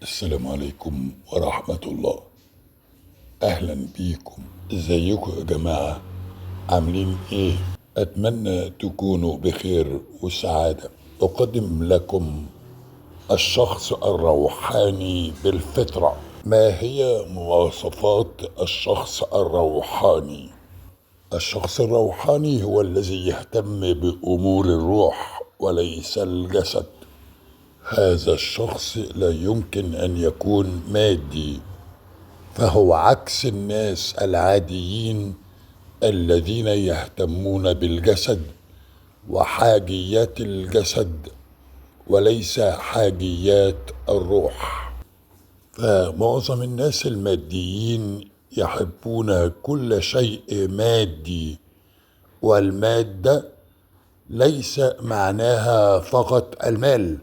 السلام عليكم ورحمة الله. أهلا بيكم. ازيكم يا جماعة؟ عاملين ايه؟ أتمنى تكونوا بخير وسعادة. أقدم لكم الشخص الروحاني بالفطرة. ما هي مواصفات الشخص الروحاني؟ الشخص الروحاني هو الذي يهتم بأمور الروح وليس الجسد. هذا الشخص لا يمكن أن يكون مادي، فهو عكس الناس العاديين الذين يهتمون بالجسد وحاجيات الجسد وليس حاجيات الروح. فمعظم الناس الماديين يحبون كل شيء مادي، والمادة ليس معناها فقط المال،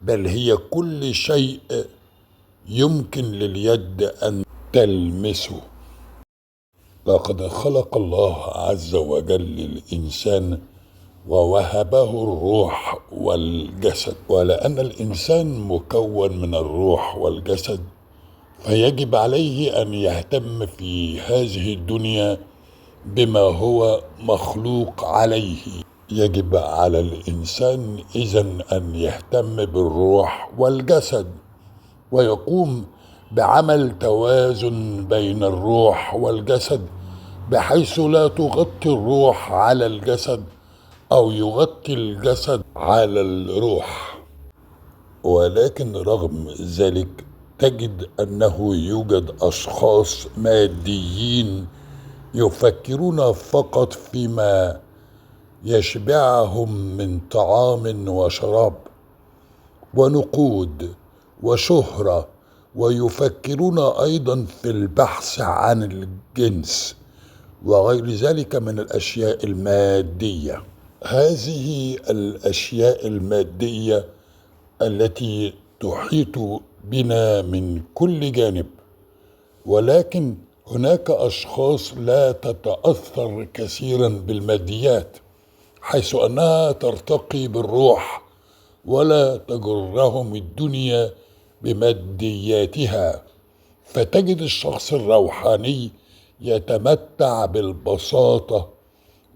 بل هي كل شيء يمكن لليد أن تلمسه. لقد خلق الله عز وجل الإنسان ووهبه الروح والجسد، ولأن الإنسان مكون من الروح والجسد فيجب عليه أن يهتم في هذه الدنيا بما هو مخلوق عليه. يجب على الإنسان إذن أن يهتم بالروح والجسد ويقوم بعمل توازن بين الروح والجسد، بحيث لا تغطي الروح على الجسد أو يغطي الجسد على الروح. ولكن رغم ذلك تجد أنه يوجد أشخاص ماديين يفكرون فقط فيما يشبعهم من طعام وشراب ونقود وشهرة، ويفكرون أيضا في البحث عن الجنس وغير ذلك من الأشياء المادية. هذه الأشياء المادية التي تحيط بنا من كل جانب، ولكن هناك أشخاص لا تتأثر كثيرا بالماديات، حيث أنها ترتقي بالروح ولا تجرهم الدنيا بمادياتها. فتجد الشخص الروحاني يتمتع بالبساطة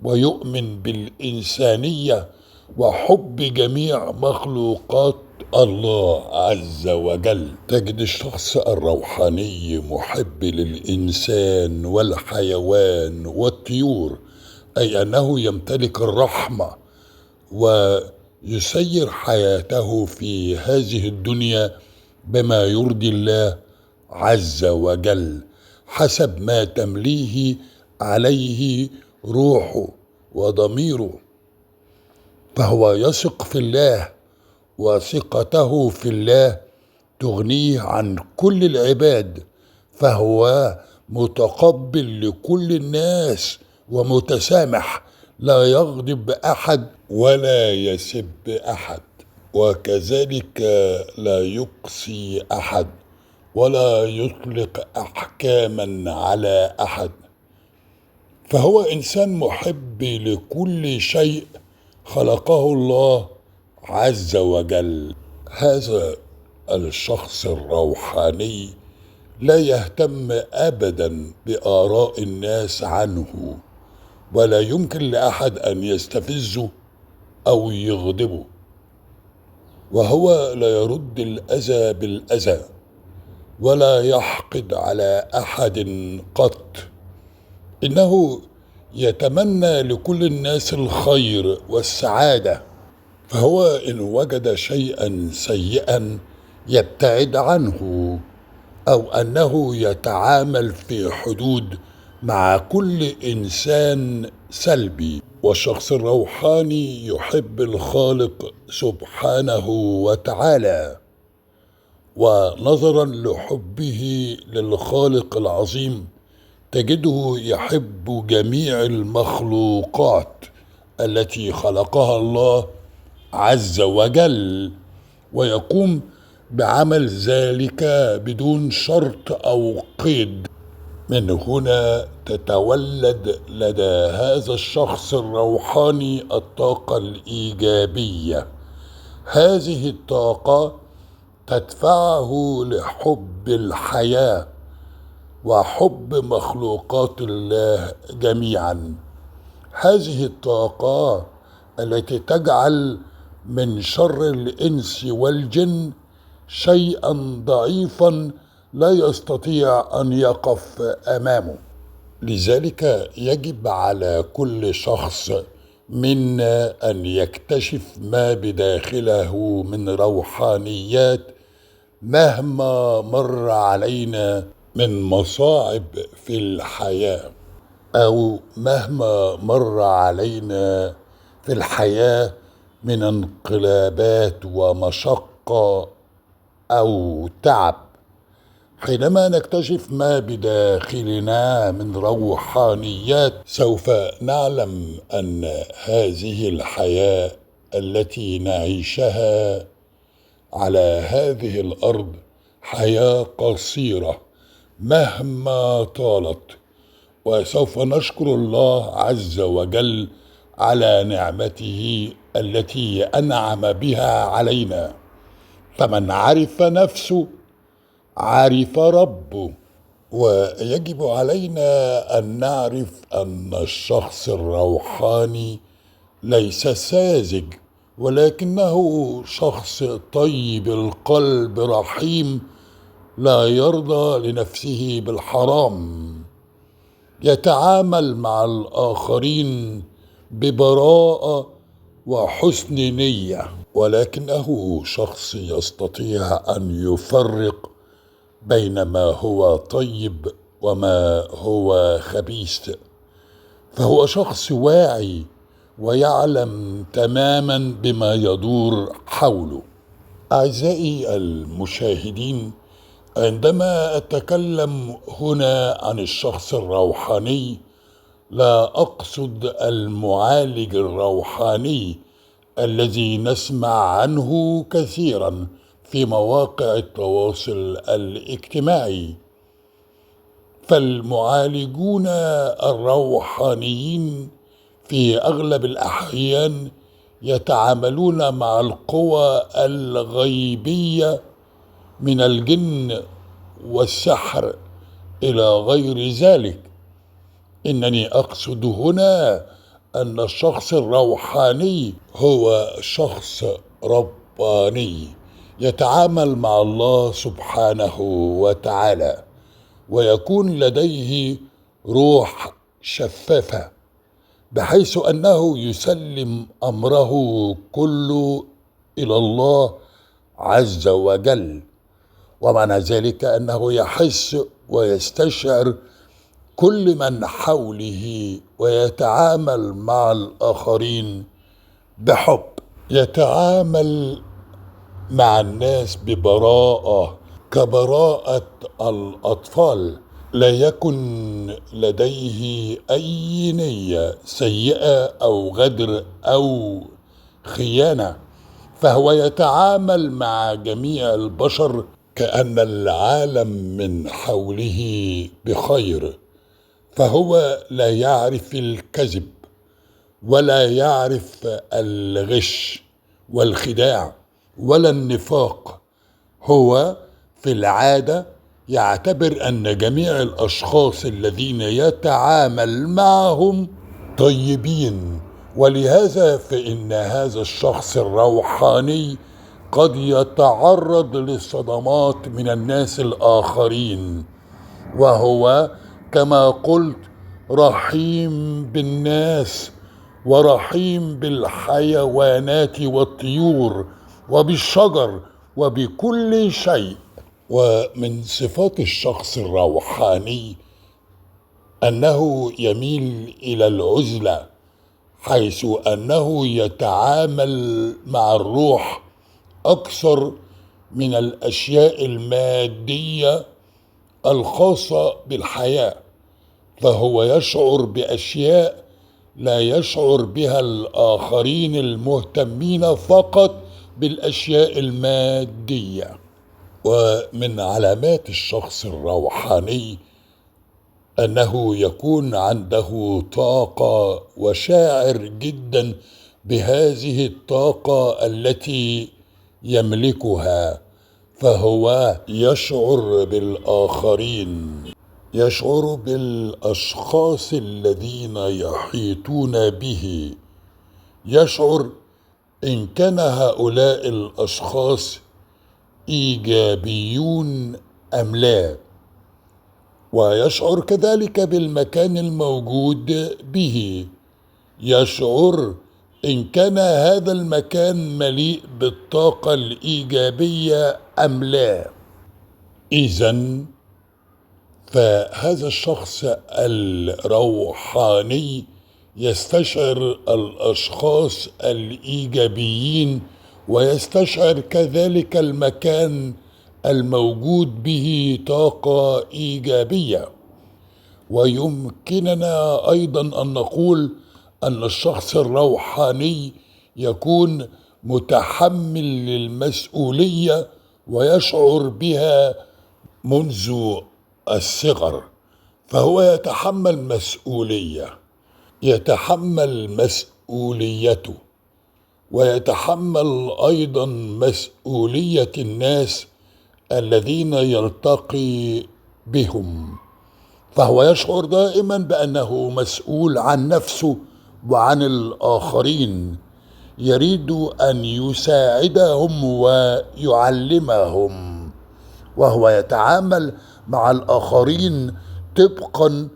ويؤمن بالإنسانية وحب جميع مخلوقات الله عز وجل. تجد الشخص الروحاني محب للإنسان والحيوان والطيور، أي أنه يمتلك الرحمة ويسير حياته في هذه الدنيا بما يرضي الله عز وجل حسب ما تمليه عليه روحه وضميره. فهو يثق في الله، وثقته في الله تغنيه عن كل العباد، فهو متقبل لكل الناس ومتسامح، لا يغضب أحد ولا يسب أحد، وكذلك لا يقسي أحد ولا يطلق أحكاما على أحد. فهو إنسان محب لكل شيء خلقه الله عز وجل. هذا الشخص الروحاني لا يهتم أبدا بآراء الناس عنه، ولا يمكن لأحد أن يستفزه أو يغضبه، وهو لا يرد الأذى بالأذى ولا يحقد على أحد قط. إنه يتمنى لكل الناس الخير والسعادة، فهو إن وجد شيئا سيئا يبتعد عنه، أو أنه يتعامل في حدود مع كل إنسان سلبي. والشخص الروحاني يحب الخالق سبحانه وتعالى، ونظرا لحبه للخالق العظيم تجده يحب جميع المخلوقات التي خلقها الله عز وجل، ويقوم بعمل ذلك بدون شرط أو قيد. من هنا تتولد لدى هذا الشخص الروحاني الطاقة الإيجابية. هذه الطاقة تدفعه لحب الحياة وحب مخلوقات الله جميعا. هذه الطاقات التي تجعل من شر الإنس والجن شيئا ضعيفا لا يستطيع أن يقف أمامه. لذلك يجب على كل شخص منا أن يكتشف ما بداخله من روحانيات مهما مر علينا من مصاعب في الحياة، أو مهما مر علينا في الحياة من انقلابات ومشقة أو تعب. حينما نكتشف ما بداخلنا من روحانيات سوف نعلم أن هذه الحياة التي نعيشها على هذه الأرض حياة قصيرة مهما طالت، وسوف نشكر الله عز وجل على نعمته التي أنعم بها علينا. فمن عرف نفسه عرف ربه. ويجب علينا أن نعرف أن الشخص الروحاني ليس ساذج، ولكنه شخص طيب القلب رحيم، لا يرضى لنفسه بالحرام، يتعامل مع الآخرين ببراءة وحسن نية، ولكنه شخص يستطيع أن يفرق بين ما هو طيب وما هو خبيث. فهو شخص واعي ويعلم تماما بما يدور حوله. أعزائي المشاهدين، عندما أتكلم هنا عن الشخص الروحاني لا أقصد المعالج الروحاني الذي نسمع عنه كثيرا في مواقع التواصل الاجتماعي. فالمعالجون الروحانيين في أغلب الأحيان يتعاملون مع القوى الغيبية من الجن والسحر إلى غير ذلك. إنني أقصد هنا أن الشخص الروحاني هو شخص رباني يتعامل مع الله سبحانه وتعالى، ويكون لديه روح شفافة بحيث أنه يسلم أمره كله إلى الله عز وجل. ومعنى ذلك أنه يحس ويستشعر كل من حوله ويتعامل مع الآخرين بحب، يتعامل مع الناس ببراءة كبراءة الأطفال، لا يكن لديه أي نية سيئة أو غدر أو خيانة، فهو يتعامل مع جميع البشر كأن العالم من حوله بخير. فهو لا يعرف الكذب ولا يعرف الغش والخداع ولا النفاق. هو في العادة يعتبر أن جميع الأشخاص الذين يتعامل معهم طيبين، ولهذا فإن هذا الشخص الروحاني قد يتعرض لصدمات من الناس الآخرين، وهو كما قلت رحيم بالناس ورحيم بالحيوانات والطيور وبالشجر وبكل شيء. ومن صفات الشخص الروحاني أنه يميل إلى العزلة، حيث أنه يتعامل مع الروح أكثر من الأشياء المادية الخاصة بالحياة، فهو يشعر بأشياء لا يشعر بها الآخرين المهتمين فقط بالأشياء المادية. ومن علامات الشخص الروحاني أنه يكون عنده طاقة وشاعر جدا بهذه الطاقة التي يملكها، فهو يشعر بالآخرين، يشعر بالأشخاص الذين يحيطون به، يشعر إن كان هؤلاء الأشخاص إيجابيون أم لا، ويشعر كذلك بالمكان الموجود به، يشعر إن كان هذا المكان مليء بالطاقة الإيجابية أم لا. إذن فهذا الشخص الروحاني يستشعر الأشخاص الإيجابيين، ويستشعر كذلك المكان الموجود به طاقة إيجابية. ويمكننا أيضا أن نقول أن الشخص الروحاني يكون متحمل للمسؤولية ويشعر بها منذ الصغر، فهو يتحمل مسؤولية، يتحمل مسؤوليته، ويتحمل أيضا مسؤولية الناس الذين يلتقي بهم، فهو يشعر دائما بأنه مسؤول عن نفسه وعن الآخرين، يريد أن يساعدهم ويعلمهم، وهو يتعامل مع الآخرين طبقا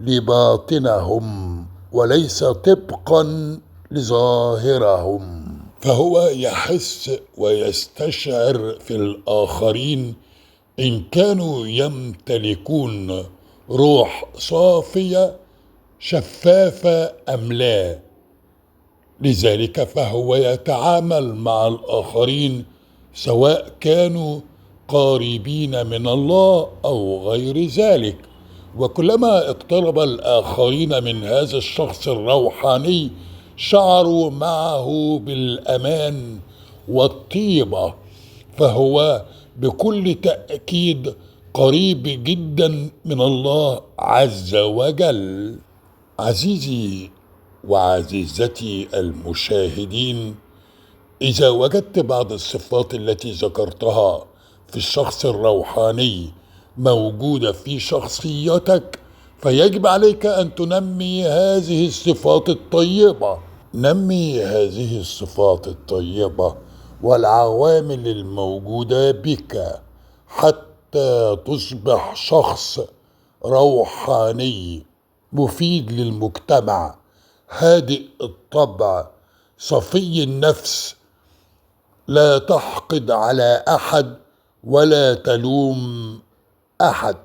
لباطنهم وليس طبقا لظاهرهم، فهو يحس ويستشعر في الآخرين إن كانوا يمتلكون روح صافية شفافة أم لا. لذلك فهو يتعامل مع الآخرين سواء كانوا قريبين من الله أو غير ذلك، وكلما اقترب الآخرين من هذا الشخص الروحاني شعروا معه بالأمان والطيبة، فهو بكل تأكيد قريب جدا من الله عز وجل. عزيزي وعزيزتي المشاهدين، إذا وجدت بعض الصفات التي ذكرتها في الشخص الروحاني موجودة في شخصيتك، فيجب عليك أن تنمي هذه الصفات الطيبة. نمي هذه الصفات الطيبة والعوامل الموجودة بك حتى تصبح شخص روحاني مفيد للمجتمع، هادئ الطبع، صفي النفس، لا تحقد على أحد ولا تلوم أحد.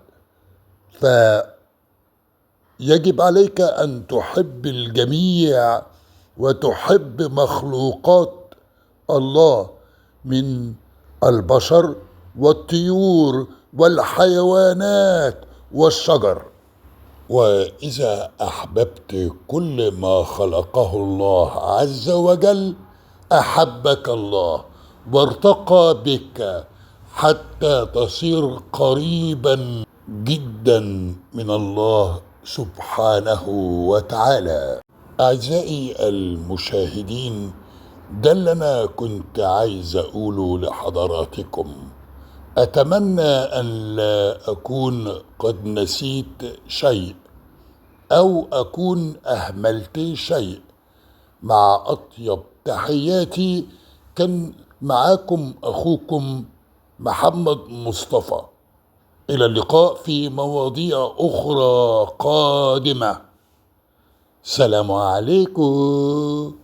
فيجب عليك أن تحب الجميع وتحب مخلوقات الله من البشر والطيور والحيوانات والشجر. وإذا أحببت كل ما خلقه الله عز وجل أحبك الله وارتقى بك حتى تصير قريبا جدا من الله سبحانه وتعالى. أعزائي المشاهدين، ده اللي أنا كنت عايز أقوله لحضراتكم. أتمنى أن لا أكون قد نسيت شيء أو أكون أهملت شيء. مع أطيب تحياتي، كان معاكم أخوكم محمد مصطفى. إلى اللقاء في مواضيع أخرى قادمة. سلام عليكم.